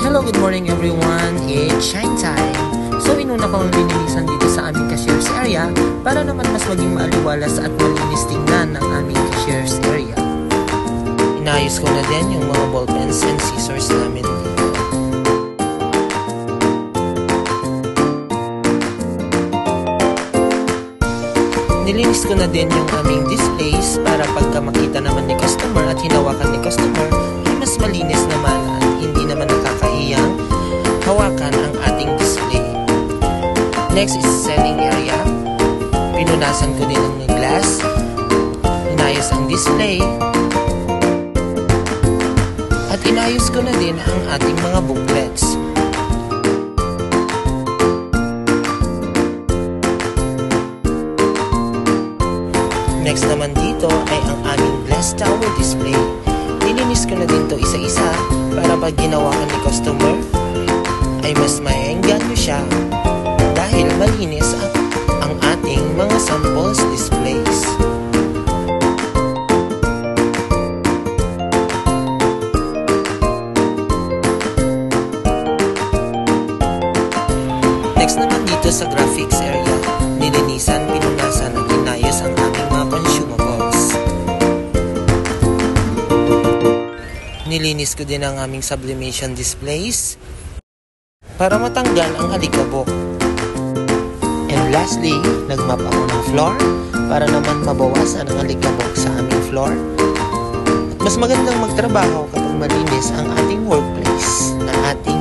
Hello, good morning everyone. It's shine time. So inuna kong lininisan dito sa aming cashiers area para naman mas maging maaliwalas at malinis tingnan ng aming cashiers area. Inayos ko na din yung mga ballpens and scissors namin dito. Nilinis ko na din yung aming displays para pagka makita naman ni customer at hinawakan ni customer ay mas malinis naman at hindi naman nakakahiyang hawakan ang ating display. Next is selling area. Pinunasan ko din ang glass, inayos ang display, at inayos ko na din ang ating mga booklets. Next naman dito ay ang aming glass tower display. Nilinis ko na din to isa-isa para pag ginawakan ni customer ay mas maengganyo siya dahil malinis ang ating mga samples displays. Next naman dito sa graphics area, nilinisan, pinunasan at inayos ang aming mga consumables. Nilinis ko din ang aming sublimation displays para matanggal ang alikabok. And lastly, nagmap ako ng floor para naman mabawasan ang alikabok sa aming floor. At mas magandang magtrabaho kapag malinis ang ating workplace na ating